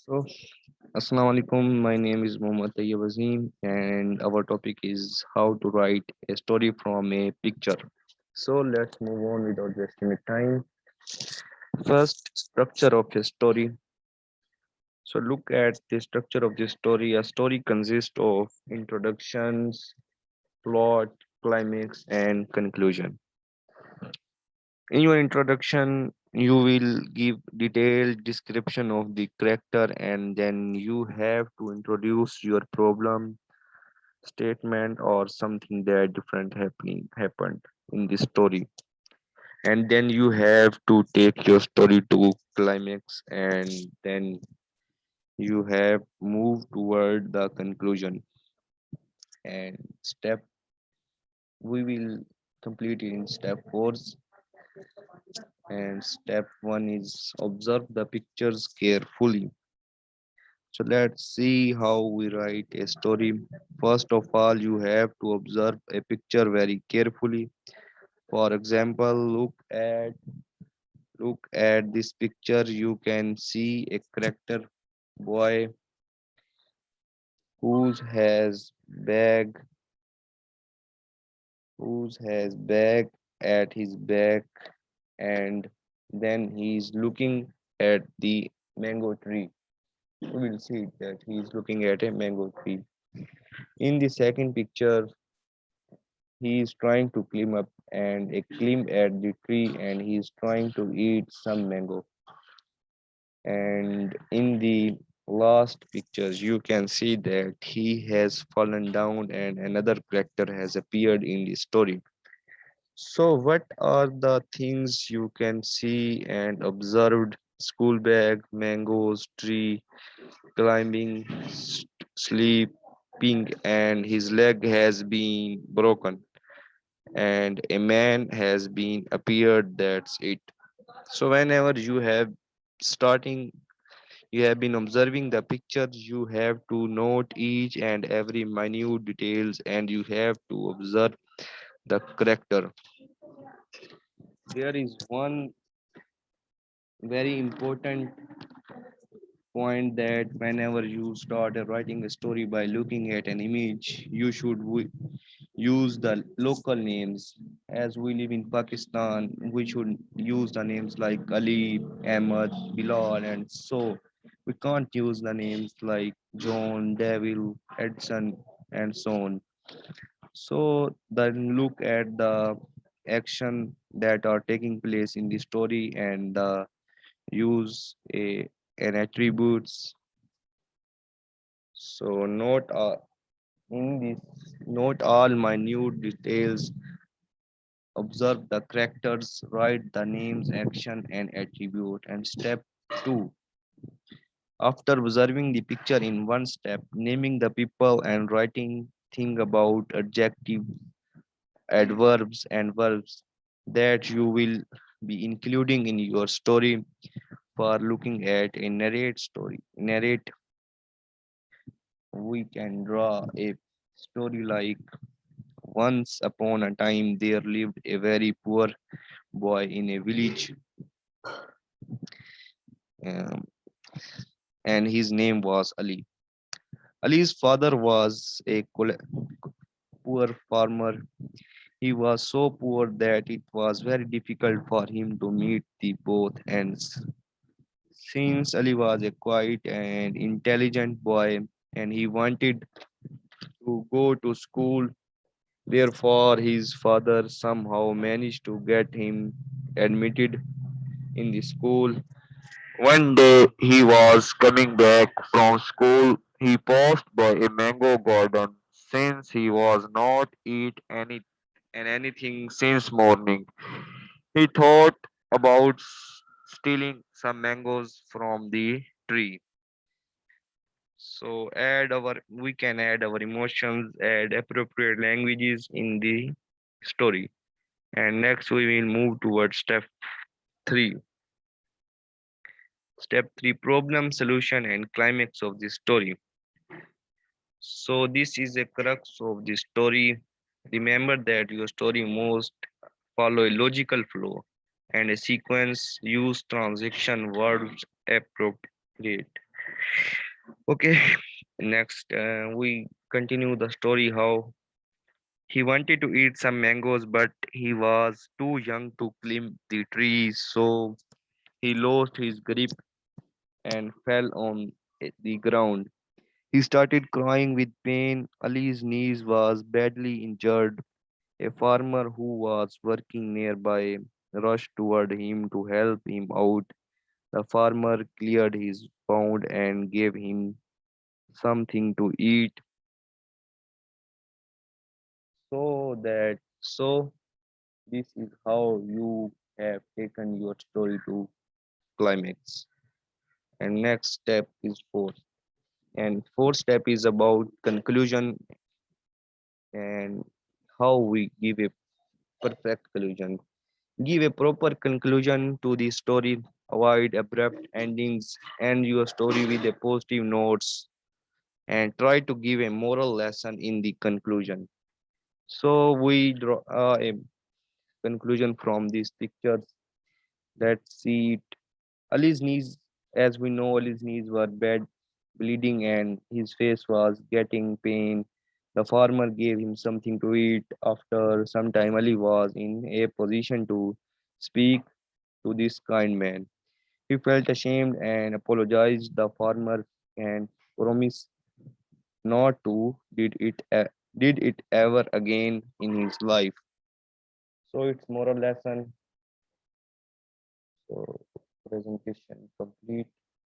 So, Assalamu alaikum. My name is Mohammad Tayyib Azim, and our topic is how to write a story from a picture. So, let's move on without wasting any time. First, structure of a story. So, look at the structure of the story. A story consists of introductions, plot, climax, and conclusion. In your introduction, you will give detailed description of the character, and then you have to introduce your problem statement or something that different happened in the story, and then you have to take your story to climax, and then you have move toward the conclusion. And step we will complete it in step 4. And step 1 is observe the pictures carefully. So let's see how we write a story. First of all, you have to observe a picture very carefully. For example, look at this picture. You can see a character boy who has bag who has bag at his back, and then he's looking at the mango tree. You will see that he's looking at a mango tree. In the second picture, he is trying to climb at the tree, and he is trying to eat some mango. And in the last pictures, you can see that he has fallen down and another character has appeared in the story. So, what are the things you can see and observed? School bag, mangoes, tree, climbing, sleeping, and his leg has been broken, and a man has been appeared. That's it. So, whenever starting you have been observing the pictures, you have to note each and every minute details, and you have to observe the character. There is one very important point that whenever you start writing a story by looking at an image, you should use the local names. As we live in Pakistan, we should use the names like Ali, Ahmad, Bilal, and so we can't use the names like John, Devil, Edson, and so on. So then look at the action that are taking place in the story, and use an attributes. So in this note all minute details, observe the characters, write the names, action, and attribute. And step 2, after observing the picture in one step, naming the people and writing thing about adjective, adverbs, and verbs that you will be including in your story. For looking at a narrate, we can draw a story like once upon a time there lived a very poor boy in a village, um, and his name was Ali. Ali's father was a poor farmer. He was so poor that it was very difficult for him to meet the both ends. Since Ali was a quiet and intelligent boy and he wanted to go to school, therefore his father somehow managed to get him admitted in the school. One day he was coming back from school. He passed by a mango garden since he was not eat anything since morning. He thought about stealing some mangoes from the tree. So we can add our emotions, add appropriate languages in the story. And next we will move towards 3. Step 3, problem, solution, and climax of the story. So this is a crux of the story. Remember that your story must follow a logical flow and a sequence. Use transaction words appropriate. Okay, next we continue the story how he wanted to eat some mangoes, but he was too young to climb the trees, so he lost his grip and fell on the ground. He started crying with pain. Ali's knees was badly injured. A farmer who was working nearby rushed toward him to help him out. The farmer cleared his wound and gave him something to eat. So this is how you have taken your story to climax. And next step is fourth. And fourth step is about conclusion and how we give a perfect conclusion. Give a proper conclusion to the story. Avoid abrupt endings. End your story with a positive notes and try to give a moral lesson in the conclusion. So we draw a conclusion from these pictures. Let's see it. Ali's knees, as we know, Ali's knees were bad, bleeding, and his face was getting pain. The farmer gave him something to eat. After some time, Ali was in a position to speak to this kind man. He felt ashamed and apologized. The farmer and promised not to did it ever again in his life. So it's moral lesson. So presentation complete.